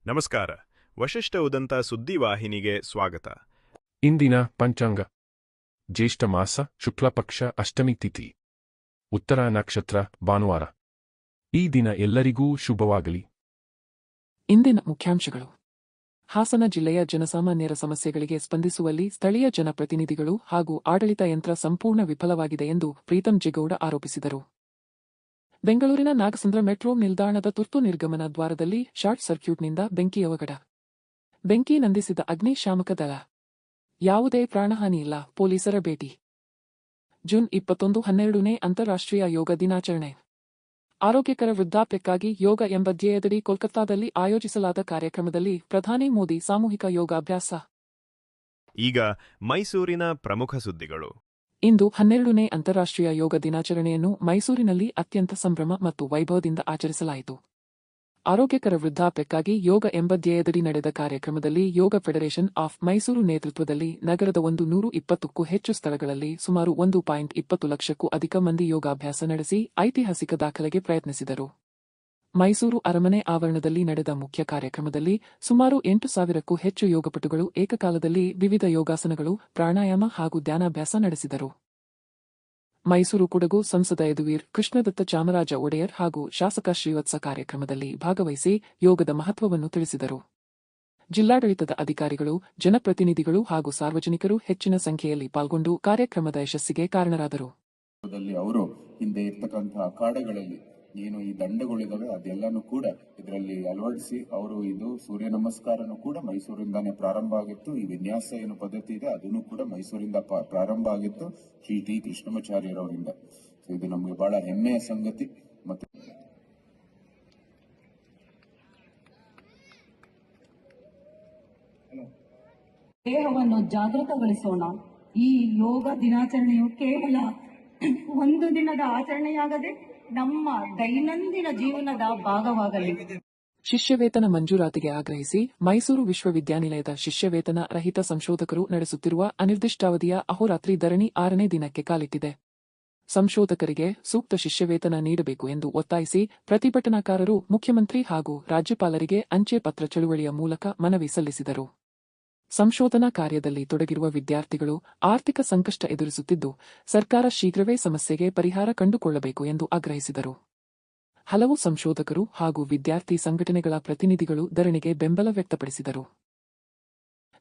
ನಮಸ್ಕಾರ. ವಶಿಷ್ಠ ಉದಂತ ಸುದ್ದಿವಾಹಿನಿಗೆ ಸ್ವಾಗತ. ಇಂದಿನ ಪಂಚಾಂಗ. ಜ್ಯೇಷ್ಠ ಮಾಸ, ಶುಕ್ಲಪಕ್ಷ, ಅಷ್ಟಮಿ ತಿಥಿ, ಉತ್ತರ ನಕ್ಷತ್ರ, ಭಾನುವಾರ. ಈ ದಿನ ಎಲ್ಲರಿಗೂ ಶುಭವಾಗಲಿ. ಇಂದಿನ ಮುಖ್ಯಾಂಶಗಳು. ಹಾಸನ ಜಿಲ್ಲೆಯ ಜನಸಾಮಾನ್ಯರ ಸಮಸ್ಯೆಗಳಿಗೆ ಸ್ಪಂದಿಸುವಲ್ಲಿ ಸ್ಥಳೀಯ ಜನಪ್ರತಿನಿಧಿಗಳು ಹಾಗೂ ಆಡಳಿತ ಯಂತ್ರ ಸಂಪೂರ್ಣ ವಿಫಲವಾಗಿದೆ ಎಂದು ಪ್ರೀತಂ ಜೇಗೌಡ ಆರೋಪಿಸಿದರು. ಬೆಂಗಳೂರಿನ ನಾಗಸಂದ್ರ ಮೆಟ್ರೋ ನಿಲ್ದಾಣದ ತುರ್ತು ನಿರ್ಗಮನ ದ್ವಾರದಲ್ಲಿ ಶಾರ್ಟ್ ಸರ್ಕ್ಯೂಟ್ನಿಂದ ಬೆಂಕಿ ಅವಘಡ. ಬೆಂಕಿ ನಂದಿಸಿದ ಅಗ್ನಿಶಾಮಕ ದಳ. ಯಾವುದೇ ಪ್ರಾಣಹಾನಿ ಇಲ್ಲ, ಪೊಲೀಸರ ಭೇಟಿ. ಜೂನ್ 21, 12ನೇ ಅಂತಾರಾಷ್ಟ್ರೀಯ ಯೋಗ ದಿನಾಚರಣೆ. ಆರೋಗ್ಯಕರ ವೃದ್ಧಾಪ್ಯಕ್ಕಾಗಿ ಯೋಗ ಎಂಬ ಧ್ಯೇಯದಡಿ ಕೋಲ್ಕತ್ತಾದಲ್ಲಿ ಆಯೋಜಿಸಲಾದ ಕಾರ್ಯಕ್ರಮದಲ್ಲಿ ಪ್ರಧಾನಿ ಮೋದಿ ಸಾಮೂಹಿಕ ಯೋಗಾಭ್ಯಾಸ. ಈಗ ಮೈಸೂರಿನ ಪ್ರಮುಖ ಸುದ್ದಿಗಳು. ಇಂದು 12ನೇ ಅಂತಾರಾಷ್ಟ್ರೀಯ ಯೋಗ ದಿನಾಚರಣೆಯನ್ನು ಮೈಸೂರಿನಲ್ಲಿ ಅತ್ಯಂತ ಸಂಭ್ರಮ ಮತ್ತು ವೈಭವದಿಂದ ಆಚರಿಸಲಾಯಿತು. ಆರೋಗ್ಯಕರ ವೃದ್ಧಾಪ್ಯಕ್ಕಾಗಿ ಯೋಗ ಎಂಬ ಧ್ಯೇಯದಡಿ ನಡೆದ ಕಾರ್ಯಕ್ರಮದಲ್ಲಿ ಯೋಗ ಫೆಡರೇಷನ್ ಆಫ್ ಮೈಸೂರು ನೇತೃತ್ವದಲ್ಲಿ ನಗರದ 120ಕ್ಕೂ ಹೆಚ್ಚು ಸ್ಥಳಗಳಲ್ಲಿ ಸುಮಾರು 1.20 ಲಕ್ಷಕ್ಕೂ ಅಧಿಕ ಮಂದಿ ಯೋಗಾಭ್ಯಾಸ ನಡೆಸಿ ಐತಿಹಾಸಿಕ ದಾಖಲೆಗೆ ಪ್ರಯತ್ನಿಸಿದರು. ಮೈಸೂರು ಅರಮನೆ ಆವರಣದಲ್ಲಿ ನಡೆದ ಮುಖ್ಯ ಕಾರ್ಯಕ್ರಮದಲ್ಲಿ ಸುಮಾರು 8,000ಕ್ಕೂ ಹೆಚ್ಚು ಯೋಗಪಟುಗಳು ಏಕಕಾಲದಲ್ಲಿ ವಿವಿಧ ಯೋಗಾಸನಗಳು, ಪ್ರಾಣಾಯಾಮ ಹಾಗೂ ಧ್ಯಾನಾಭ್ಯಾಸ ನಡೆಸಿದರು. ಮೈಸೂರು ಕೊಡಗು ಸಂಸದ ಯದುವೀರ್ ಕೃಷ್ಣದತ್ತ ಚಾಮರಾಜ ಒಡೆಯರ್ ಹಾಗೂ ಶಾಸಕ ಶ್ರೀವತ್ಸ ಕಾರ್ಯಕ್ರಮದಲ್ಲಿ ಭಾಗವಹಿಸಿ ಯೋಗದ ಮಹತ್ವವನ್ನು ತಿಳಿಸಿದರು. ಜಿಲ್ಲಾಡಳಿತದ ಅಧಿಕಾರಿಗಳು, ಜನಪ್ರತಿನಿಧಿಗಳು ಹಾಗೂ ಸಾರ್ವಜನಿಕರು ಹೆಚ್ಚಿನ ಸಂಖ್ಯೆಯಲ್ಲಿ ಪಾಲ್ಗೊಂಡು ಕಾರ್ಯಕ್ರಮದ ಯಶಸ್ಸಿಗೆ ಕಾರಣರಾದರು. ಅವರು ಹಿಂದೆ ಇರ್ತಕ್ಕಂತಹ ಅಖಾಡಗಳಲ್ಲಿ ಏನು ಈ ದಂಡಗಳಿದಾವೆ ಅದೆಲ್ಲಾನು ಕೂಡ ಇದರಲ್ಲಿ ಅಳವಡಿಸಿ ಅವರು ಇದು ಸೂರ್ಯ ನಮಸ್ಕಾರನು ಕೂಡ ಮೈಸೂರಿಂದಾನೇ ಪ್ರಾರಂಭ ಆಗಿತ್ತು. ಈ ವಿನ್ಯಾಸ ಏನು ಪದ್ಧತಿ ಇದೆ ಅದನ್ನು ಕೂಡ ಮೈಸೂರಿಂದ ಪ್ರಾರಂಭ ಆಗಿತ್ತು, ಶ್ರೀ ಟಿ ಕೃಷ್ಣಮಾಚಾರ್ಯರವರಿಂದ. ಇದು ನಮಗೆ ಬಹಳ ಹೆಮ್ಮೆಯ ಸಂಗತಿ. ಮತ್ತೆ ದೇಹವನ್ನು ಜಾಗೃತಗೊಳಿಸೋಣ. ಈ ಯೋಗ ದಿನಾಚರಣೆಯು ಕೇವಲ ಒಂದು ದಿನದ ಆಚರಣೆಯಾಗದೆ ನಮ್ಮ ದೈನಂದಿನ ಜೀವನದ ಭಾಗವಾಗಲಿ. ಶಿಷ್ಯವೇತನ ಮಂಜೂರಾತಿಗೆ ಆಗ್ರಹಿಸಿ ಮೈಸೂರು ವಿಶ್ವವಿದ್ಯಾನಿಲಯದ ಶಿಷ್ಯವೇತನ ರಹಿತ ಸಂಶೋಧಕರು ನಡೆಸುತ್ತಿರುವ ಅನಿರ್ದಿಷ್ಟಾವಧಿಯ ಅಹೋರಾತ್ರಿ ಧರಣಿ 6ನೇ ದಿನಕ್ಕೆ ಕಾಲಿಟ್ಟಿದೆ. ಸಂಶೋಧಕರಿಗೆ ಸೂಕ್ತ ಶಿಷ್ಯವೇತನ ನೀಡಬೇಕು ಎಂದು ಒತ್ತಾಯಿಸಿ ಪ್ರತಿಭಟನಾಕಾರರು ಮುಖ್ಯಮಂತ್ರಿ ಹಾಗೂ ರಾಜ್ಯಪಾಲರಿಗೆ ಅಂಚೆ ಪತ್ರ ಚಳುವಳಿಯ ಮೂಲಕ ಮನವಿ ಸಲ್ಲಿಸಿದರು. ಸಂಶೋಧನಾ ಕಾರ್ಯದಲ್ಲಿ ತೊಡಗಿರುವ ವಿದ್ಯಾರ್ಥಿಗಳು ಆರ್ಥಿಕ ಸಂಕಷ್ಟ ಎದುರಿಸುತ್ತಿದ್ದು, ಸರ್ಕಾರ ಶೀಘ್ರವೇ ಸಮಸ್ಯೆಗೆ ಪರಿಹಾರ ಕಂಡುಕೊಳ್ಳಬೇಕು ಎಂದು ಆಗ್ರಹಿಸಿದರು. ಹಲವು ಸಂಶೋಧಕರು ಹಾಗೂ ವಿದ್ಯಾರ್ಥಿ ಸಂಘಟನೆಗಳ ಪ್ರತಿನಿಧಿಗಳು ಧರಣಿಗೆ ಬೆಂಬಲ ವ್ಯಕ್ತಪಡಿಸಿದರು.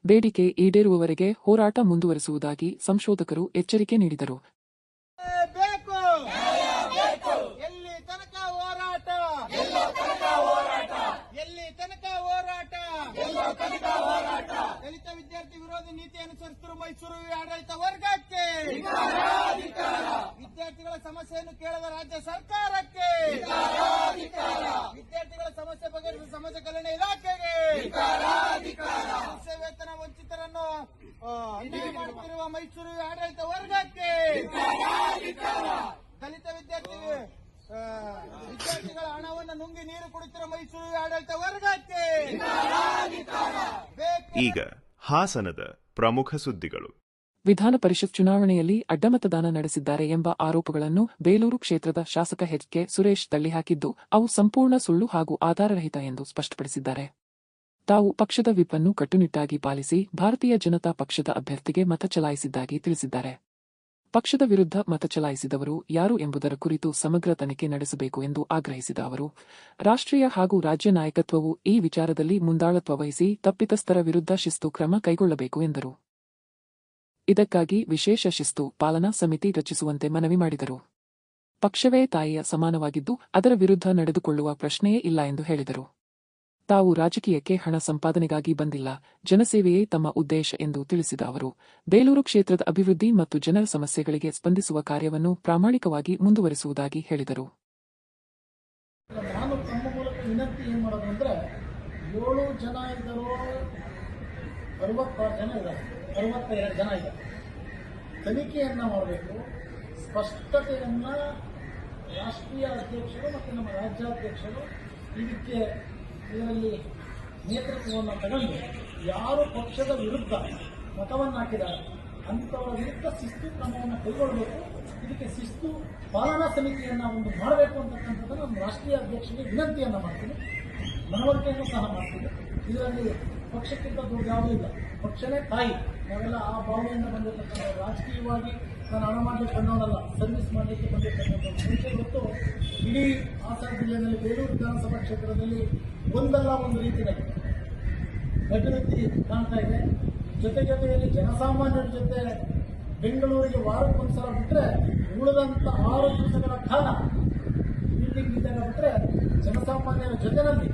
ಬೇಡಿಕೆ ಈಡೇರುವವರೆಗೆ ಹೋರಾಟ ಮುಂದುವರಿಸುವುದಾಗಿ ಸಂಶೋಧಕರು ಎಚ್ಚರಿಕೆ ನೀಡಿದರು. ದಲಿತ ವಿದ್ಯಾರ್ಥಿ ವಿರೋಧಿ ನೀತಿ ಅನುಸರಿಸುತ್ತಿರುವ ಮೈಸೂರು ಆಡಳಿತ ವರ್ಗಕ್ಕೆ, ವಿದ್ಯಾರ್ಥಿಗಳ ಸಮಸ್ಯೆಯನ್ನು ಕೇಳದ ರಾಜ್ಯ ಸರ್ಕಾರಕ್ಕೆ, ವಿದ್ಯಾರ್ಥಿಗಳ ಸಮಸ್ಯೆ ಬಗೆಹರಿಸುವ ಸಮಾಜ ಕಲ್ಯಾಣ ಇಲಾಖೆಗೆ, ಶಿಷ್ಯ ವೇತನ ವಂಚಿತರನ್ನು ಅನ್ಯಾಯ ಮಾಡುತ್ತಿರುವ ಮೈಸೂರು ಆಡಳಿತ ವರ್ಗಕ್ಕೆ, ದಲಿತ ವಿದ್ಯಾರ್ಥಿಗಳ ಹಣವನ್ನು ನುಂಗಿ ನೀರು ಕುಡಿತಿರುವ ಮೈಸೂರು ಆಡಳಿತ ವರ್ಗಕ್ಕೆ. ಈಗ ಹಾಸನದ ಪ್ರಮುಖ ಸುದ್ದಿಗಳು. ವಿಧಾನ ಪರಿಷತ್ ಚುನಾವಣೆಯಲ್ಲಿ ಅಡ್ಡಮತದಾನ ನಡೆಸಿದ್ದಾರೆ ಎಂಬ ಆರೋಪಗಳನ್ನು ಬೇಲೂರು ಕ್ಷೇತ್ರದ ಶಾಸಕ ಎಚ್.ಕೆ. ಸುರೇಶ್ ತಳ್ಳಿಹಾಕಿದ್ದು, ಅವು ಸಂಪೂರ್ಣ ಸುಳ್ಳು ಹಾಗೂ ಆಧಾರರಹಿತ ಎಂದು ಸ್ಪಷ್ಟಪಡಿಸಿದ್ದಾರೆ. ತಾವು ಪಕ್ಷದ ವಿಪ್ ಅನ್ನು ಕಟ್ಟುನಿಟ್ಟಾಗಿ ಪಾಲಿಸಿ ಭಾರತೀಯ ಜನತಾ ಪಕ್ಷದ ಅಭ್ಯರ್ಥಿಗೆ ಮತ ಚಲಾಯಿಸಿದ್ದಾಗಿ ತಿಳಿಸಿದ್ದಾರೆ. ಪಕ್ಷದ ವಿರುದ್ಧ ಮತ ಚಲಾಯಿಸಿದವರು ಯಾರು ಎಂಬುದರ ಕುರಿತು ಸಮಗ್ರ ತನಿಖೆ ನಡೆಸಬೇಕು ಎಂದು ಆಗ್ರಹಿಸಿದ ಅವರು, ರಾಷ್ಟ್ರೀಯ ಹಾಗೂ ರಾಜ್ಯ ನಾಯಕತ್ವವು ಈ ವಿಚಾರದಲ್ಲಿ ಮುಂದಾಳತ್ವ ವಹಿಸಿ ತಪ್ಪಿತಸ್ಥರ ವಿರುದ್ಧ ಶಿಸ್ತು ಕ್ರಮ ಕೈಗೊಳ್ಳಬೇಕು ಎಂದರು. ಇದಕ್ಕಾಗಿ ವಿಶೇಷ ಶಿಸ್ತು ಪಾಲನಾ ಸಮಿತಿ ರಚಿಸುವಂತೆ ಮನವಿ ಮಾಡಿದರು. ಪಕ್ಷವೇ ತಾಯಿಯ ಸಮಾನವಾಗಿದ್ದು ಅದರ ವಿರುದ್ಧ ನಡೆದುಕೊಳ್ಳುವ ಪ್ರಶ್ನೆಯೇ ಇಲ್ಲ ಎಂದು ಹೇಳಿದರು. ತಾವು ರಾಜಕೀಯಕ್ಕೆ ಹಣ ಸಂಪಾದನೆಗಾಗಿ ಬಂದಿಲ್ಲ, ಜನಸೇವೆಯೇ ತಮ್ಮ ಉದ್ದೇಶ ಎಂದು ತಿಳಿಸಿದ ಅವರು, ಬೇಲೂರು ಕ್ಷೇತ್ರದ ಅಭಿವೃದ್ಧಿ ಮತ್ತು ಜನರ ಸಮಸ್ಯೆಗಳಿಗೆ ಸ್ಪಂದಿಸುವ ಕಾರ್ಯವನ್ನು ಪ್ರಾಮಾಣಿಕವಾಗಿ ಮುಂದುವರಿಸುವುದಾಗಿ ಹೇಳಿದರು. ನಾನು ತಮ್ಮ ಮೂಲಕ ವಿನಂತಿ ಏನು ಮಾಡೋದು ಅಂದರೆ, 7 ಜನ ಇದ್ದರು, 66 ಜನ ಇದ್ದಾರೆ, 62 ಜನ ಇದ್ದಾರೆ. ತನಿಖೆಯನ್ನು ಮಾಡಬೇಕು. ಸ್ಪಷ್ಟತೆಯನ್ನು ರಾಷ್ಟ್ರೀಯ ಅಧ್ಯಕ್ಷರು ಮತ್ತು ನಮ್ಮ ರಾಜ್ಯಾಧ್ಯಕ್ಷರು ಇದರಲ್ಲಿ ನೇತೃತ್ವವನ್ನು ತಗೊಂಡು ಯಾರು ಪಕ್ಷದ ವಿರುದ್ಧ ಮತವನ್ನು ಹಾಕಿದ್ದಾರೆ ಅಂಥವರ ವಿರುದ್ಧ ಶಿಸ್ತು ಕ್ರಮವನ್ನು ಕೈಗೊಳ್ಳಬೇಕು. ಇದಕ್ಕೆ ಶಿಸ್ತು ಪಾಲನಾ ಸಮಿತಿಯನ್ನು ಮಾಡಬೇಕು ಅಂತಕ್ಕಂಥದ್ದನ್ನು ನಮ್ಮ ರಾಷ್ಟ್ರೀಯ ಅಧ್ಯಕ್ಷರಿಗೆ ವಿನಂತಿಯನ್ನು ಮಾಡ್ತೀನಿ, ಮನವರಿಕೆಯನ್ನು ಸಹ ಮಾಡ್ತೀನಿ. ಇದರಲ್ಲಿ ಪಕ್ಷಕ್ಕಿಂತ ದೊಡ್ಡ ಯಾವುದೂ ಇಲ್ಲ. ಪಕ್ಷನೇ ತಾಯಿ. ನಾವೆಲ್ಲ ಆ ಭಾವನೆಯಿಂದ ಬಂದಿರತಕ್ಕಂಥ, ರಾಜಕೀಯವಾಗಿ ನಾನು ಹಣ ಮಾಡಲಿಕ್ಕೆ ಬಂದವನಲ್ಲ, ಸರ್ವಿಸ್ ಮಾಡಲಿಕ್ಕೆ ಬಂದಿರತಕ್ಕಂಥ ಮನುಷ್ಯ. ಇವತ್ತು ಇಡೀ ಹಾಸನ ಜಿಲ್ಲೆಯಲ್ಲಿ ಬೇಲೂರು ವಿಧಾನಸಭಾ ಕ್ಷೇತ್ರದಲ್ಲಿ ಒಂದಲ್ಲ ಒಂದು ರೀತಿಯಲ್ಲಿ ಅಭಿವೃದ್ಧಿ ಕಾಣ್ತಾ ಇದೆ. ಜೊತೆಯಲ್ಲಿ ಜನಸಾಮಾನ್ಯರ ಜೊತೆ ಬೆಂಗಳೂರಿಗೆ ವಾರಕ್ಕೊಂದ್ಸಲ ಬಿಟ್ಟರೆ ಉಳಿದಂಥ 6 ದಿವಸಗಳ ಕಾಲ ಮೀಟಿಂಗ್ ಇದ್ದಾಗ ಬಿಟ್ಟರೆ ಜನಸಾಮಾನ್ಯರ ಜೊತೆಯಲ್ಲಿ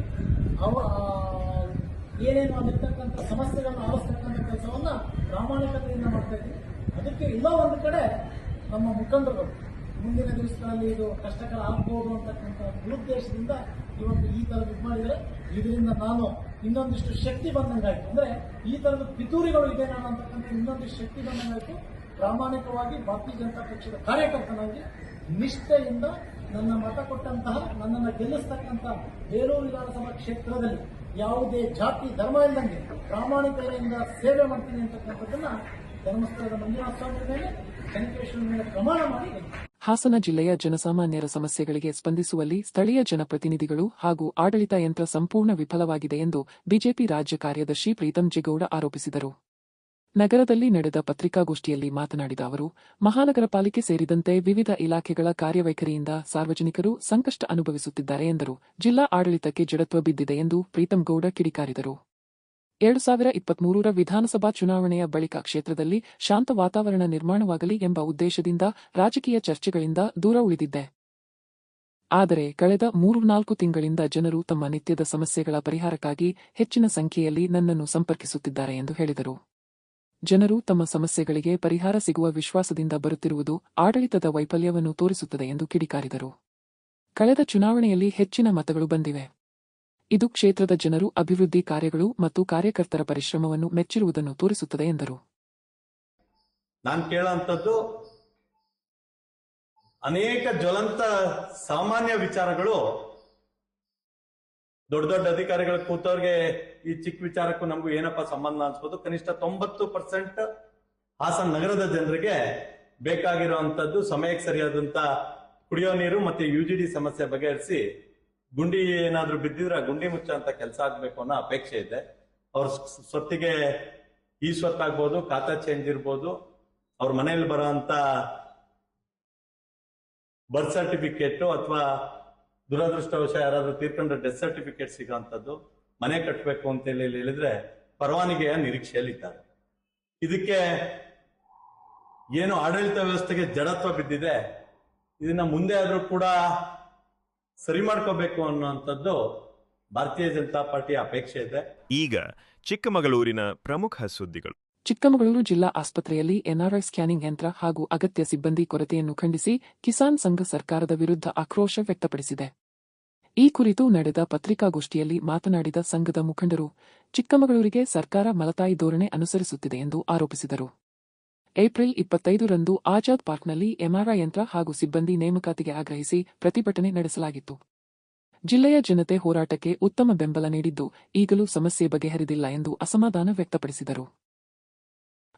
ಏನೇನು ಆಗಿರ್ತಕ್ಕಂಥ ಸಮಸ್ಯೆಗಳನ್ನು ಆಲಿಸ್ತಕ್ಕಂಥ ಕೆಲಸವನ್ನು ಪ್ರಾಮಾಣಿಕತೆಯಿಂದ ಮಾಡ್ತಾ ಇದ್ದೀವಿ. ಅದಕ್ಕೆ ಎಲ್ಲೋ ಒಂದು ಕಡೆ ನಮ್ಮ ಮುಖಂಡರುಗಳು ಮುಂದಿನ ದಿವಸಗಳಲ್ಲಿ ಇದು ಕಷ್ಟಕರ ಆಗ್ಬೋದು ಅಂತಕ್ಕಂಥ ದುರುದ್ದೇಶದಿಂದ ಇವತ್ತು ಈ ಥರದ್ದು ಇದು ಮಾಡಿದರೆ, ಇದರಿಂದ ನಾನು ಇನ್ನೊಂದಿಷ್ಟು ಶಕ್ತಿ ಬಂದಂಗಾಯ್ತು. ಅಂದರೆ ಈ ಥರದ ಪಿತೂರಿಗಳು ಇದೆ ನಾನು ಅಂತಕ್ಕಂಥ ಇನ್ನೊಂದಿಷ್ಟು ಶಕ್ತಿ ಬಂದಂಗಾಯ್ತು. ಪ್ರಾಮಾಣಿಕವಾಗಿ ಭಾರತೀಯ ಜನತಾ ಪಕ್ಷದ ಕಾರ್ಯಕರ್ತನಾಗಿ ನಿಷ್ಠೆಯಿಂದ ನನ್ನ ಮತ ಕೊಟ್ಟಂತಹ, ನನ್ನನ್ನು ಗೆಲ್ಲಿಸ್ತಕ್ಕಂಥ ಬೇಲೂರು ವಿಧಾನಸಭಾ ಕ್ಷೇತ್ರದಲ್ಲಿ ಯಾವುದೇ ಜಾತಿ ಧರ್ಮ ಇಲ್ಲದಂಗೆ ಪ್ರಾಮಾಣಿಕತೆಯಿಂದ ಸೇವೆ ಮಾಡ್ತೀನಿ ಅಂತಕ್ಕಂಥದ್ದನ್ನ ಧರ್ಮಸ್ಥಳದ ಮಂಜುನಾಥ ಸ್ವಾಮಿ ಮೇಲೆ, ಶಂಕರೇಶ್ವರ ಮೇಲೆ ಪ್ರಮಾಣ ಮಾಡಿ. ಹಾಸನ ಜಿಲ್ಲೆಯ ಜನಸಾಮಾನ್ಯರ ಸಮಸ್ಯೆಗಳಿಗೆ ಸ್ಪಂದಿಸುವಲ್ಲಿ ಸ್ಥಳೀಯ ಜನಪ್ರತಿನಿಧಿಗಳು ಹಾಗೂ ಆಡಳಿತ ಯಂತ್ರ ಸಂಪೂರ್ಣ ವಿಫಲವಾಗಿದೆ ಎಂದು ಬಿಜೆಪಿ ರಾಜ್ಯ ಕಾರ್ಯದರ್ಶಿ ಪ್ರೀತಂ ಜೇಗೌಡ ಆರೋಪಿಸಿದರು. ನಗರದಲ್ಲಿ ನಡೆದ ಪತ್ರಿಕಾಗೋಷ್ಠಿಯಲ್ಲಿ ಮಾತನಾಡಿದ ಅವರು, ಮಹಾನಗರ ಪಾಲಿಕೆ ಸೇರಿದಂತೆ ವಿವಿಧ ಇಲಾಖೆಗಳ ಕಾರ್ಯವೈಖರಿಯಿಂದ ಸಾರ್ವಜನಿಕರು ಸಂಕಷ್ಟ ಅನುಭವಿಸುತ್ತಿದ್ದಾರೆ ಎಂದರು. ಜಿಲ್ಲಾ ಆಡಳಿತಕ್ಕೆ ಜಡತ್ವ ಬಿದ್ದಿದೆ ಎಂದು ಪ್ರೀತಂ ಗೌಡ ಕಿಡಿಕಾರಿದರು. 2023ರ ವಿಧಾನಸಭಾ ಚುನಾವಣೆಯ ಬಳಿಕ ಕ್ಷೇತ್ರದಲ್ಲಿ ಶಾಂತ ವಾತಾವರಣ ನಿರ್ಮಾಣವಾಗಲಿ ಎಂಬ ಉದ್ದೇಶದಿಂದ ರಾಜಕೀಯ ಚರ್ಚೆಗಳಿಂದ ದೂರ ಉಳಿದಿದ್ದೆ. ಆದರೆ ಕಳೆದ 3-4 ತಿಂಗಳಿಂದ ಜನರು ತಮ್ಮ ನಿತ್ಯದ ಸಮಸ್ಯೆಗಳ ಪರಿಹಾರಕ್ಕಾಗಿ ಹೆಚ್ಚಿನ ಸಂಖ್ಯೆಯಲ್ಲಿ ನನ್ನನ್ನು ಸಂಪರ್ಕಿಸುತ್ತಿದ್ದಾರೆ ಎಂದು ಹೇಳಿದರು. ಜನರು ತಮ್ಮ ಸಮಸ್ಯೆಗಳಿಗೆ ಪರಿಹಾರ ಸಿಗುವ ವಿಶ್ವಾಸದಿಂದ ಬರುತ್ತಿರುವುದು ಆಡಳಿತದ ವೈಫಲ್ಯವನ್ನು ತೋರಿಸುತ್ತದೆ ಎಂದು ಕಿಡಿಕಾರಿದರು. ಕಳೆದ ಚುನಾವಣೆಯಲ್ಲಿ ಹೆಚ್ಚಿನ ಮತಗಳು ಬಂದಿವೆ. ಇದು ಕ್ಷೇತ್ರದ ಜನರು ಅಭಿವೃದ್ಧಿ ಕಾರ್ಯಗಳು ಮತ್ತು ಕಾರ್ಯಕರ್ತರ ಪರಿಶ್ರಮವನ್ನು ಮೆಚ್ಚಿರುವುದನ್ನು ತೋರಿಸುತ್ತದೆ ಎಂದರು. ನಾನು ಕೇಳುವಂಥದ್ದು ಅನೇಕ ಜ್ವಲಂತ ಸಾಮಾನ್ಯ ವಿಚಾರಗಳು ದೊಡ್ಡ ದೊಡ್ಡ ಅಧಿಕಾರಿಗಳ ಕೂತವ್ರಿಗೆ ಈ ಚಿಕ್ಕ ವಿಚಾರಕ್ಕೂ ನಮಗೂ ಏನಪ್ಪ ಸಂಬಂಧ ಅನ್ಸ್ಬೋದು. ಕನಿಷ್ಠ 90% ಹಾಸನ ನಗರದ ಜನರಿಗೆ ಬೇಕಾಗಿರುವಂತದ್ದು ಸಮಯಕ್ಕೆ ಸರಿಯಾದಂತ ಕುಡಿಯೋ ನೀರು ಮತ್ತೆ UGD ಸಮಸ್ಯೆ ಬಗೆಹರಿಸಿ ಗುಂಡಿ ಏನಾದ್ರೂ ಬಿದ್ದಿದ್ರೆ ಗುಂಡಿ ಮುಚ್ಚ ಅಂತ ಕೆಲಸ ಆಗ್ಬೇಕು ಅನ್ನೋ ಅಪೇಕ್ಷೆ ಇದೆ. ಅವ್ರ ಸ್ವತ್ತಿಗೆ ಈ ಸ್ವತ್ತಾಗ್ಬೋದು, ಖಾತಾ ಚೇಂಜ್ ಇರ್ಬೋದು, ಅವ್ರ ಮನೇಲಿ ಬರೋ ಅಂತ ಬರ್ತ್ ಸರ್ಟಿಫಿಕೇಟ್ ಅಥವಾ ದುರದೃಷ್ಟವಶ ಯಾರಾದ್ರೂ ತೀರ್ಕೊಂಡ್ರೆ ಡೆತ್ ಸರ್ಟಿಫಿಕೇಟ್ ಸಿಗೋಂಥದ್ದು, ಮನೆ ಕಟ್ಟಬೇಕು ಅಂತ ಹೇಳಿದ್ರೆ ಪರವಾನಗಿಯ ನಿರೀಕ್ಷೆಯಲ್ಲಿದ್ದಾರೆ. ಇದಕ್ಕೆ ಏನು ಆಡಳಿತ ವ್ಯವಸ್ಥೆಗೆ ಜಡತ್ವ ಬಿದ್ದಿದೆ, ಇದನ್ನ ಮುಂದೆ ಆದ್ರೂ ಕೂಡ ಸರಿ ಮಾಡ್ಕೋಬೇಕು ಅನ್ನುವಂಥದ್ದು ಭಾರತೀಯ ಜನತಾ ಪಾರ್ಟಿಯ ಅಪೇಕ್ಷೆ ಇದೆ. ಈಗ ಚಿಕ್ಕಮಗಳೂರಿನ ಪ್ರಮುಖ ಸುದ್ದಿಗಳು. ಚಿಕ್ಕಮಗಳೂರು ಜಿಲ್ಲಾ ಆಸ್ಪತ್ರೆಯಲ್ಲಿ ಎನ್ಆರ್ಐ ಸ್ಕ್ಯಾನಿಂಗ್ ಯಂತ್ರ ಹಾಗೂ ಅಗತ್ಯ ಸಿಬ್ಬಂದಿ ಕೊರತೆಯನ್ನು ಖಂಡಿಸಿ ಕಿಸಾನ್ ಸಂಘ ಸರ್ಕಾರದ ವಿರುದ್ಧ ಆಕ್ರೋಶ ವ್ಯಕ್ತಪಡಿಸಿದೆ. ಈ ಕುರಿತು ನಡೆದ ಪತ್ರಿಕಾಗೋಷ್ಠಿಯಲ್ಲಿ ಮಾತನಾಡಿದ ಸಂಘದ ಮುಖಂಡರು, ಚಿಕ್ಕಮಗಳೂರಿಗೆ ಸರ್ಕಾರ ಮಲತಾಯಿ ಧೋರಣೆ ಅನುಸರಿಸುತ್ತಿದೆ ಎಂದು ಆರೋಪಿಸಿದರು. ಏಪ್ರಿಲ್ 25ರಂದು ಆಜಾದ್ ಪಾರ್ಕ್ನಲ್ಲಿ ಎಂಆರ್ಐ ಯಂತ್ರ ಹಾಗೂ ಸಿಬ್ಬಂದಿ ನೇಮಕಾತಿಗೆ ಆಗ್ರಹಿಸಿ ಪ್ರತಿಭಟನೆ ನಡೆಸಲಾಗಿತ್ತು. ಜಿಲ್ಲೆಯ ಜನತೆ ಹೋರಾಟಕ್ಕೆ ಉತ್ತಮ ಬೆಂಬಲ ನೀಡಿದ್ದು, ಈಗಲೂ ಸಮಸ್ಯೆ ಬಗೆಹರಿದಿಲ್ಲ ಎಂದು ಅಸಮಾಧಾನ ವ್ಯಕ್ತಪಡಿಸಿದರು.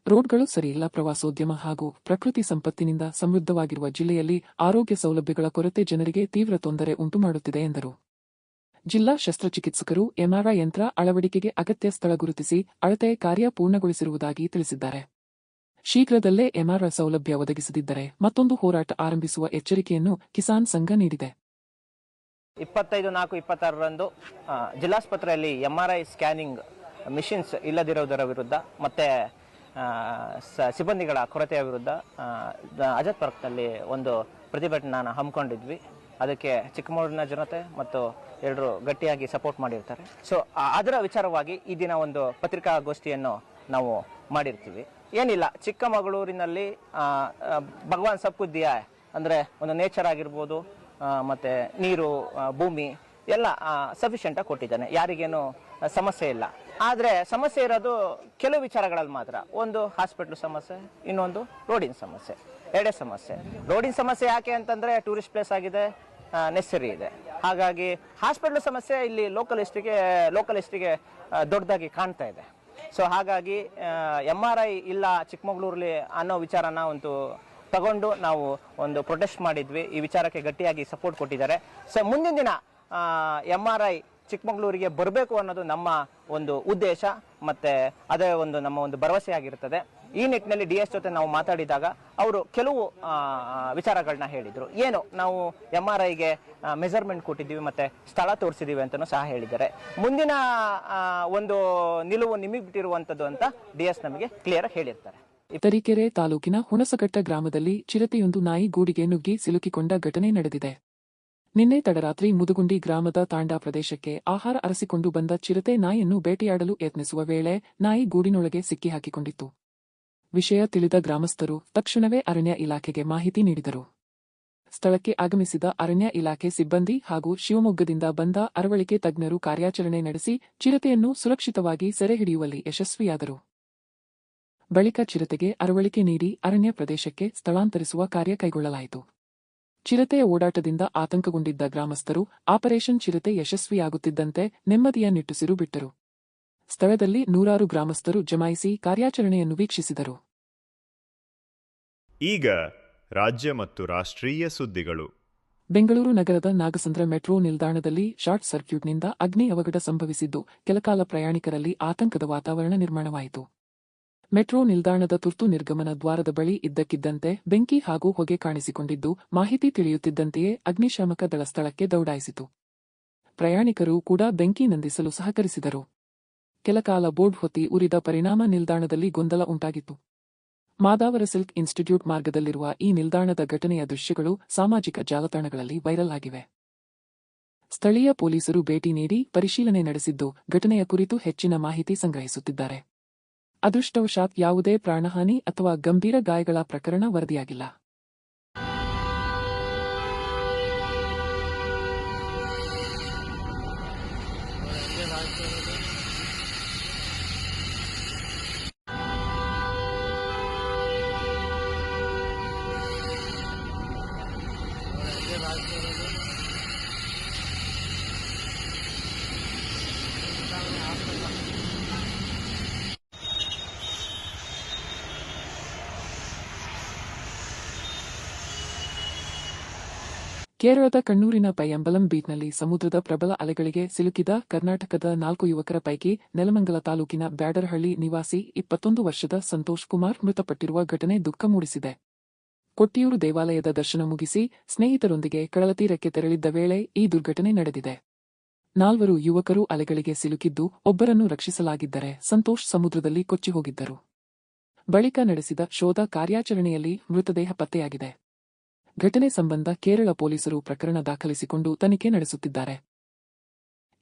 ರೋಡ್ಗಳು ಸರಿಯಿಲ್ಲ, ಪ್ರವಾಸೋದ್ಯಮ ಹಾಗೂ ಪ್ರಕೃತಿ ಸಂಪತ್ತಿನಿಂದ ಸಮೃದ್ಧವಾಗಿರುವ ಜಿಲ್ಲೆಯಲ್ಲಿ ಆರೋಗ್ಯ ಸೌಲಭ್ಯಗಳ ಕೊರತೆ ಜನರಿಗೆ ತೀವ್ರ ತೊಂದರೆ ಉಂಟುಮಾಡುತ್ತಿದೆ ಎಂದರು. ಜಿಲ್ಲಾ ಶಸ್ತ್ರಚಿಕಿತ್ಸಕರು ಎಂಆರ್ಐ ಯಂತ್ರ ಅಳವಡಿಕೆಗೆ ಅಗತ್ಯ ಸ್ಥಳ ಗುರುತಿಸಿ ಅಳತೆ ಕಾರ್ಯ ಪೂರ್ಣಗೊಳಿಸಿರುವುದಾಗಿ ತಿಳಿಸಿದ್ದಾರೆ. ಶೀಘ್ರದಲ್ಲೇ ಎಂಆರ್ಐ ಸೌಲಭ್ಯ ಒದಗಿಸದಿದ್ದರೆ ಮತ್ತೊಂದು ಹೋರಾಟ ಆರಂಭಿಸುವ ಎಚ್ಚರಿಕೆಯನ್ನು ಕಿಸಾನ್ ಸಂಘ ನೀಡಿದೆ. 25/4/26ರಂದು ಜಿಲ್ಲಾಸ್ಪತ್ರೆಯಲ್ಲಿ ಎಂಆರ್ಐ ಸ್ಕ್ಯಾನಿಂಗ್ ಮಿಷಿನ್ಸ್ ಇಲ್ಲದಿರುವುದರ ವಿರುದ್ಧ ಮತ್ತೆ ಸಿಬ್ಬಂದಿಗಳ ಕೊರತೆಯ ವಿರುದ್ಧ ಆಜಾದ್ ಪಾರ್ಕ್ನಲ್ಲಿ ಒಂದು ಪ್ರತಿಭಟನೆಯನ್ನು ಹಮ್ಮಿಕೊಂಡಿದ್ವಿ. ಅದಕ್ಕೆ ಚಿಕ್ಕಮಗಳೂರಿನ ಜನತೆ ಮತ್ತು ಎಲ್ಲರೂ ಗಟ್ಟಿಯಾಗಿ ಸಪೋರ್ಟ್ ಮಾಡಿರ್ತಾರೆ. ಸೊ ಅದರ ವಿಚಾರವಾಗಿ ಈ ದಿನ ಒಂದು ಪತ್ರಿಕಾಗೋಷ್ಠಿಯನ್ನು ನಾವು ಮಾಡಿರ್ತೀವಿ. ಏನಿಲ್ಲ, ಚಿಕ್ಕಮಗಳೂರಿನಲ್ಲಿ ಭಗವಾನ್ ಸಬ್ಕು ದಿಯಾ ಅಂದರೆ ಒಂದು ನೇಚರ್ ಆಗಿರ್ಬೋದು, ಮತ್ತು ನೀರು, ಭೂಮಿ ಎಲ್ಲ ಸಫಿಷಿಯೆಂಟಾಗಿ ಕೊಟ್ಟಿದ್ದಾನೆ. ಯಾರಿಗೇನು ಸಮಸ್ಯೆ ಇಲ್ಲ. ಆದರೆ ಸಮಸ್ಯೆ ಇರೋದು ಕೆಲವು ವಿಚಾರಗಳಲ್ಲಿ ಮಾತ್ರ. ಒಂದು ಹಾಸ್ಪಿಟ್ಲ್ ಸಮಸ್ಯೆ, ಇನ್ನೊಂದು ರೋಡಿನ ಸಮಸ್ಯೆ. ಎರಡೇ ಸಮಸ್ಯೆ. ರೋಡಿನ ಸಮಸ್ಯೆ ಯಾಕೆ ಅಂತಂದರೆ ಟೂರಿಸ್ಟ್ ಪ್ಲೇಸ್ ಆಗಿದೆ, ನೆಸರಿ ಇದೆ. ಹಾಗಾಗಿ ಹಾಸ್ಪಿಟ್ಲ್ ಸಮಸ್ಯೆ ಇಲ್ಲಿ ಲೋಕಲಿಸ್ಟಿಗೆ ದೊಡ್ಡದಾಗಿ ಕಾಣ್ತಾ ಇದೆ. ಸೊ ಹಾಗಾಗಿ ಎಂಆರ್ಐ ಇಲ್ಲ ಚಿಕ್ಕಮಗಳೂರಲ್ಲಿ ಅನ್ನೋ ವಿಚಾರನ ಒಂದು ತಗೊಂಡು ನಾವು ಒಂದು ಪ್ರೊಟೆಸ್ಟ್ ಮಾಡಿದ್ವಿ. ಈ ವಿಚಾರಕ್ಕೆ ಗಟ್ಟಿಯಾಗಿ ಸಪೋರ್ಟ್ ಕೊಟ್ಟಿದ್ದಾರೆ. ಸೊ ಮುಂದಿನ ದಿನ ಎಂಆರ್ಐ ಚಿಕ್ಕಮಗಳೂರಿಗೆ ಬರಬೇಕು ಅನ್ನೋದು ನಮ್ಮ ಒಂದು ಉದ್ದೇಶ, ಮತ್ತೆ ಅದೇ ಒಂದು ನಮ್ಮ ಒಂದು ಭರವಸೆ ಆಗಿರುತ್ತದೆ. ಈ ನಿಟ್ಟಿನಲ್ಲಿ DS ಜೊತೆ ನಾವು ಮಾತಾಡಿದಾಗ ಅವರು ಕೆಲವು ವಿಚಾರಗಳನ್ನ ಹೇಳಿದ್ರು. ಏನು ನಾವು MRIಗೆ ಮೆಜರ್ಮೆಂಟ್ ಕೊಟ್ಟಿದ್ದೀವಿ ಮತ್ತೆ ಸ್ಥಳ ತೋರಿಸಿದೀವಿ ಅಂತಲೂ ಸಹ ಹೇಳಿದ್ದಾರೆ. ಮುಂದಿನ ಒಂದು ನಿಲುವು ನಿಮಗೆ ಬಿಟ್ಟಿರುವಂತದ್ದು ಅಂತ DS ನಮಗೆ ಕ್ಲಿಯರ್ ಹೇಳಿರ್ತಾರೆ. ತರೀಕೆರೆ ತಾಲೂಕಿನ ಹುಣಸಘಟ್ಟ ಗ್ರಾಮದಲ್ಲಿ ಚಿರತೆಯೊಂದು ನಾಯಿ ಗೂಡಿಗೆ ನುಗ್ಗಿ ಸಿಲುಕಿಕೊಂಡ ಘಟನೆ ನಡೆದಿದೆ. ನಿನ್ನೆ ತಡರಾತ್ರಿ ಮುದುಗುಂಡಿ ಗ್ರಾಮದ ತಾಂಡಾ ಪ್ರದೇಶಕ್ಕೆ ಆಹಾರ ಅರಸಿಕೊಂಡು ಬಂದ ಚಿರತೆ ನಾಯಿಯನ್ನು ಬೇಟೆಯಾಡಲು ಯತ್ನಿಸುವ ವೇಳೆ ನಾಯಿ ಗೂಡಿನೊಳಗೆ ಸಿಕ್ಕಿ ಹಾಕಿಕೊಂಡಿತ್ತು. ವಿಷಯ ತಿಳಿದ ಗ್ರಾಮಸ್ಥರು ತಕ್ಷಣವೇ ಅರಣ್ಯ ಇಲಾಖೆಗೆ ಮಾಹಿತಿ ನೀಡಿದರು. ಸ್ಥಳಕ್ಕೆ ಆಗಮಿಸಿದ ಅರಣ್ಯ ಇಲಾಖೆ ಸಿಬ್ಬಂದಿ ಹಾಗೂ ಶಿವಮೊಗ್ಗದಿಂದ ಬಂದ ಅರವಳಿಕೆ ತಜ್ಞರು ಕಾರ್ಯಾಚರಣೆ ನಡೆಸಿ ಚಿರತೆಯನ್ನು ಸುರಕ್ಷಿತವಾಗಿ ಸೆರೆ ಹಿಡಿಯುವಲ್ಲಿ ಯಶಸ್ವಿಯಾದರು. ಬಳಿಕ ಚಿರತೆಗೆ ಅರವಳಿಕೆ ನೀಡಿ ಅರಣ್ಯ ಪ್ರದೇಶಕ್ಕೆ ಸ್ಥಳಾಂತರಿಸುವ ಕಾರ್ಯ ಕೈಗೊಳ್ಳಲಾಯಿತು. ಚಿರತೆಯ ಓಡಾಟದಿಂದ ಆತಂಕಗೊಂಡಿದ್ದ ಗ್ರಾಮಸ್ಥರು ಆಪರೇಷನ್ ಚಿರತೆ ಯಶಸ್ವಿಯಾಗುತ್ತಿದ್ದಂತೆ ನೆಮ್ಮದಿಯ ನಿಟ್ಟುಸಿರು ಬಿಟ್ಟರು. ಸ್ಥಳದಲ್ಲಿ ನೂರಾರು ಗ್ರಾಮಸ್ಥರು ಜಮಾಯಿಸಿ ಕಾರ್ಯಾಚರಣೆಯನ್ನು ವೀಕ್ಷಿಸಿದರು. ಈಗ ರಾಜ್ಯ ಮತ್ತು ರಾಷ್ಟ್ರೀಯ ಸುದ್ದಿಗಳು. ಬೆಂಗಳೂರು ನಗರದ ನಾಗಸಂದ್ರ ಮೆಟ್ರೋ ನಿಲ್ದಾಣದಲ್ಲಿ ಶಾರ್ಟ್ ಸರ್ಕ್ಯೂಟ್ನಿಂದ ಅಗ್ನಿ ಅವಘಡ ಸಂಭವಿಸಿದ್ದು ಕೆಲಕಾಲ ಪ್ರಯಾಣಿಕರಲ್ಲಿ ಆತಂಕದ ವಾತಾವರಣ ನಿರ್ಮಾಣವಾಯಿತು. ಮೆಟ್ರೋ ನಿಲ್ದಾಣದ ತುರ್ತು ನಿರ್ಗಮನ ದ್ವಾರದ ಬಳಿ ಇದ್ದಕ್ಕಿದ್ದಂತೆ ಬೆಂಕಿ ಹಾಗೂ ಹೊಗೆ ಕಾಣಿಸಿಕೊಂಡಿದ್ದು ಮಾಹಿತಿ ತಿಳಿಯುತ್ತಿದ್ದಂತೆಯೇ ಅಗ್ನಿಶಾಮಕ ದಳ ಸ್ಥಳಕ್ಕೆ ದೌಡಾಯಿಸಿತು. ಪ್ರಯಾಣಿಕರು ಕೂಡ ಬೆಂಕಿ ನಂದಿಸಲು ಸಹಕರಿಸಿದರು. ಕೆಲಕಾಲ ಬೋರ್ಡ್ ಹೊತ್ತಿ ಉರಿದ ಪರಿಣಾಮ ನಿಲ್ದಾಣದಲ್ಲಿ ಗೊಂದಲ ಉಂಟಾಗಿತ್ತು. ಮಾದಾವರ ಸಿಲ್ಕ್ ಇನ್ಸ್ಟಿಟ್ಯೂಟ್ ಮಾರ್ಗದಲ್ಲಿರುವ ಈ ನಿಲ್ದಾಣದ ಘಟನೆಯ ದೃಶ್ಯಗಳು ಸಾಮಾಜಿಕ ಜಾಲತಾಣಗಳಲ್ಲಿ ವೈರಲ್ ಆಗಿವೆ. ಸ್ಥಳೀಯ ಪೊಲೀಸರು ಭೇಟಿ ನೀಡಿ ಪರಿಶೀಲನೆ ನಡೆಸಿದ್ದು ಘಟನೆಯ ಕುರಿತು ಹೆಚ್ಚಿನ ಮಾಹಿತಿ ಸಂಗ್ರಹಿಸುತ್ತಿದ್ದಾರೆ. ಅದೃಷ್ಟವಶಾತ್ ಯಾವುದೇ ಪ್ರಾಣಹಾನಿ ಅಥವಾ ಗಂಭೀರ ಗಾಯಗಳ ಪ್ರಕರಣ ವರದಿಯಾಗಿಲ್ಲ. ಕೇರಳದ ಕಣ್ಣೂರಿನ ಪಯ್ಯಂಬಲಂ ಬೀಚ್ನಲ್ಲಿ ಸಮುದ್ರದ ಪ್ರಬಲ ಅಲೆಗಳಿಗೆ ಸಿಲುಕಿದ ಕರ್ನಾಟಕದ 4 ಯುವಕರ ಪೈಕಿ ನೆಲಮಂಗಲ ತಾಲೂಕಿನ ಬ್ಯಾಡರಹಳ್ಳಿ ನಿವಾಸಿ 21 ವರ್ಷದ ಸಂತೋಷ್ ಕುಮಾರ್ ಮೃತಪಟ್ಟಿರುವ ಘಟನೆ ದುಃಖ ಮೂಡಿಸಿದೆ. ಕೊಟ್ಟಿಯೂರು ದೇವಾಲಯದ ದರ್ಶನ ಮುಗಿಸಿ ಸ್ನೇಹಿತರೊಂದಿಗೆ ಕಡಲತೀರಕ್ಕೆ ತೆರಳಿದ್ದ ವೇಳೆ ಈ ದುರ್ಘಟನೆ ನಡೆದಿದೆ. 4 ಯುವಕರು ಅಲೆಗಳಿಗೆ ಸಿಲುಕಿದ್ದು ಒಬ್ಬರನ್ನು ರಕ್ಷಿಸಲಾಗಿದ್ದರೆ ಸಂತೋಷ್ ಸಮುದ್ರದಲ್ಲಿ ಕೊಚ್ಚಿಹೋಗಿದ್ದರು. ಬಳಿಕ ನಡೆಸಿದ ಶೋಧ ಕಾರ್ಯಾಚರಣೆಯಲ್ಲಿ ಮೃತದೇಹ ಪತ್ತೆಯಾಗಿದೆ. ಘಟನೆ ಸಂಬಂಧ ಕೇರಳ ಪೊಲೀಸರು ಪ್ರಕರಣ ದಾಖಲಿಸಿಕೊಂಡು ತನಿಖೆ ನಡೆಸುತ್ತಿದ್ದಾರೆ.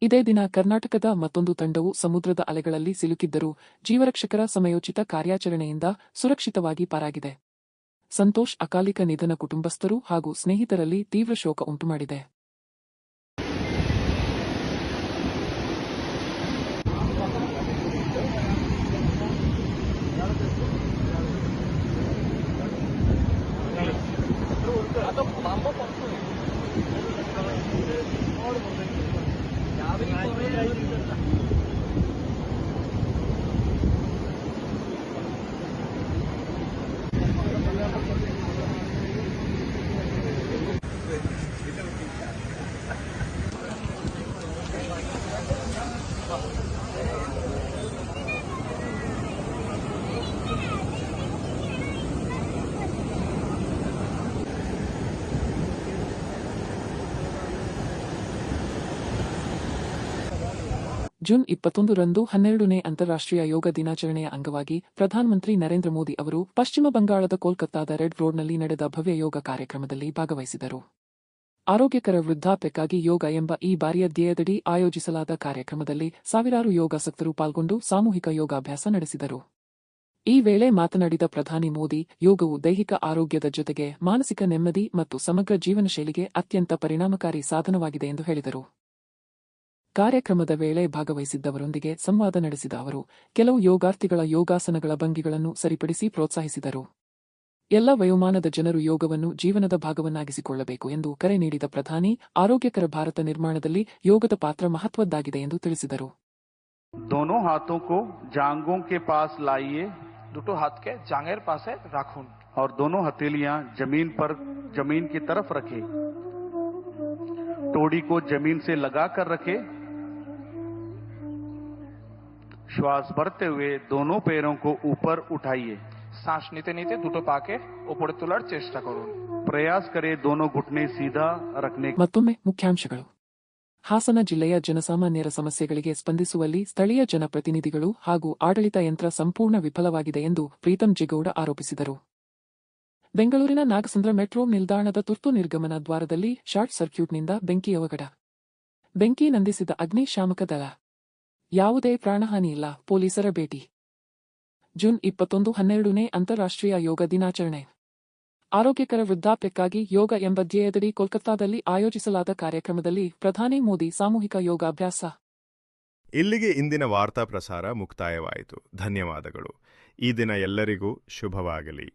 ಇದೇ ದಿನ ಕರ್ನಾಟಕದ ಮತ್ತೊಂದು ತಂಡವು ಸಮುದ್ರದ ಅಲೆಗಳಲ್ಲಿ ಸಿಲುಕಿದ್ದರೂ ಜೀವರಕ್ಷಕರ ಸಮಯೋಚಿತ ಕಾರ್ಯಾಚರಣೆಯಿಂದ ಸುರಕ್ಷಿತವಾಗಿ ಪಾರಾಗಿದೆ. ಸಂತೋಷ್ ಅಕಾಲಿಕ ನಿಧನ ಕುಟುಂಬಸ್ಥರು ಹಾಗೂ ಸ್ನೇಹಿತರಲ್ಲಿ ತೀವ್ರ ಶೋಕ ಉಂಟುಮಾಡಿದೆ. ಜೂನ್ 21ರಂದು 12ನೇ ಅಂತಾರಾಷ್ಟ್ರೀಯ ಯೋಗ ದಿನಾಚರಣೆಯ ಅಂಗವಾಗಿ ಪ್ರಧಾನಮಂತ್ರಿ ನರೇಂದ್ರ ಮೋದಿ ಅವರು ಪಶ್ಚಿಮ ಬಂಗಾಳದ ಕೋಲ್ಕತ್ತಾದ ರೆಡ್ ರೋಡ್ನಲ್ಲಿ ನಡೆದ ಭವ್ಯ ಯೋಗ ಕಾರ್ಯಕ್ರಮದಲ್ಲಿ ಭಾಗವಹಿಸಿದರು. ಆರೋಗ್ಯಕರ ವೃದ್ಧಾಪ್ಯಕ್ಕಾಗಿ ಯೋಗ ಎಂಬ ಈ ಬಾರಿಯ ಧ್ಯೇಯದಡಿ ಆಯೋಜಿಸಲಾದ ಕಾರ್ಯಕ್ರಮದಲ್ಲಿ ಸಾವಿರಾರು ಯೋಗಾಸಕ್ತರು ಪಾಲ್ಗೊಂಡು ಸಾಮೂಹಿಕ ಯೋಗಾಭ್ಯಾಸ ನಡೆಸಿದರು. ಈ ವೇಳೆ ಮಾತನಾಡಿದ ಪ್ರಧಾನಿ ಮೋದಿ, ಯೋಗವು ದೈಹಿಕ ಆರೋಗ್ಯದ ಜೊತೆಗೆ ಮಾನಸಿಕ ನೆಮ್ಮದಿ ಮತ್ತು ಸಮಗ್ರ ಜೀವನಶೈಲಿಗೆ ಅತ್ಯಂತ ಪರಿಣಾಮಕಾರಿ ಸಾಧನವಾಗಿದೆ ಎಂದು ಹೇಳಿದರು. ಕಾರ್ಯಕ್ರಮದ ವೇಳೆ ಭಾಗವಹಿಸಿದ್ದವರೊಂದಿಗೆ ಸಂವಾದ ನಡೆಸಿದ ಅವರು ಕೆಲವು ಯೋಗಾರ್ಥಿಗಳ ಯೋಗಾಸನಗಳ ಭಂಗಿಗಳನ್ನು ಸರಿಪಡಿಸಿ ಪ್ರೋತ್ಸಾಹಿಸಿದರು. ಎಲ್ಲ ವಯೋಮಾನದ ಜನರು ಯೋಗವನ್ನು ಜೀವನದ ಭಾಗವನ್ನಾಗಿಸಿಕೊಳ್ಳಬೇಕು ಎಂದು ಕರೆ ನೀಡಿದ ಪ್ರಧಾನಿ, ಆರೋಗ್ಯಕರ ಭಾರತ ನಿರ್ಮಾಣದಲ್ಲಿ ಯೋಗದ ಪಾತ್ರ ಮಹತ್ವದ್ದಾಗಿದೆ ಎಂದು ತಿಳಿಸಿದರು. दोनों हाथों को जांघों के पास लाइए, दुटो हाथ के जांघेर पासे राखून और दोनों हथेलियां जमीन की तरफ रखें. टोड़ी को जमीन से लगाकर रखें श्वास भरते हुए दोनों पैरों को ऊपर उठाइए। শ্বাস নিতে নিতে দুটো পাকে উপরে তোলার চেষ্টা করুন। प्रयास करें दोनों घुटने सीधा रखने। ಮತ್ತೊಮ್ಮೆ ಮುಖ್ಯಾಂಶಗಳು. ಹಾಸನ ಜಿಲ್ಲೆಯ ಜನಸಾಮಾನ್ಯರ ಸಮಸ್ಯೆಗಳಿಗೆ ಸ್ಪಂದಿಸುವಲ್ಲಿ ಸ್ಥಳೀಯ ಜನಪ್ರತಿನಿಧಿಗಳು ಹಾಗೂ ಆಡಳಿತ ಯಂತ್ರ ಸಂಪೂರ್ಣ ವಿಫಲವಾಗಿದೆ ಎಂದು ಪ್ರೀತಂ ಜೇಗೌಡ ಆರೋಪಿಸಿದರು. ಬೆಂಗಳೂರಿನ ನಾಗಸಂದ್ರ ಮೆಟ್ರೋ ನಿಲ್ದಾಣದ ತುರ್ತು ನಿರ್ಗಮನ ದ್ವಾರದಲ್ಲಿ ಶಾರ್ಟ್ ಸರ್ಕ್ಯೂಟ್ನಿಂದ ಬೆಂಕಿ ಅವಘಡ. ಬೆಂಕಿ ನಂದಿಸಿದ ಅಗ್ನಿಶಾಮಕ ದಳ. ಯಾವುದೇ ಪ್ರಾಣಹಾನಿಯಿಲ್ಲ, ಪೊಲೀಸರ ಭೇಟಿ. ಜೂನ್ 21-12ನೇ ಅಂತಾರಾಷ್ಟ್ರೀಯ ಯೋಗ ದಿನಾಚರಣೆ. ಆರೋಗ್ಯಕರ ವೃದ್ಧಾಪ್ಯಕ್ಕಾಗಿ ಯೋಗ ಎಂಬ ಧ್ಯೇಯದಡಿ ಕೋಲ್ಕತ್ತಾದಲ್ಲಿ ಆಯೋಜಿಸಲಾದ ಕಾರ್ಯಕ್ರಮದಲ್ಲಿ ಪ್ರಧಾನಿ ಮೋದಿ ಸಾಮೂಹಿಕ ಯೋಗಾಭ್ಯಾಸ. ಇಲ್ಲಿಗೆ ಇಂದಿನ ವಾರ್ತಾ ಪ್ರಸಾರ ಮುಕ್ತಾಯವಾಯಿತು. ಧನ್ಯವಾದಗಳು. ಈ ದಿನ ಎಲ್ಲರಿಗೂ ಶುಭವಾಗಲಿ.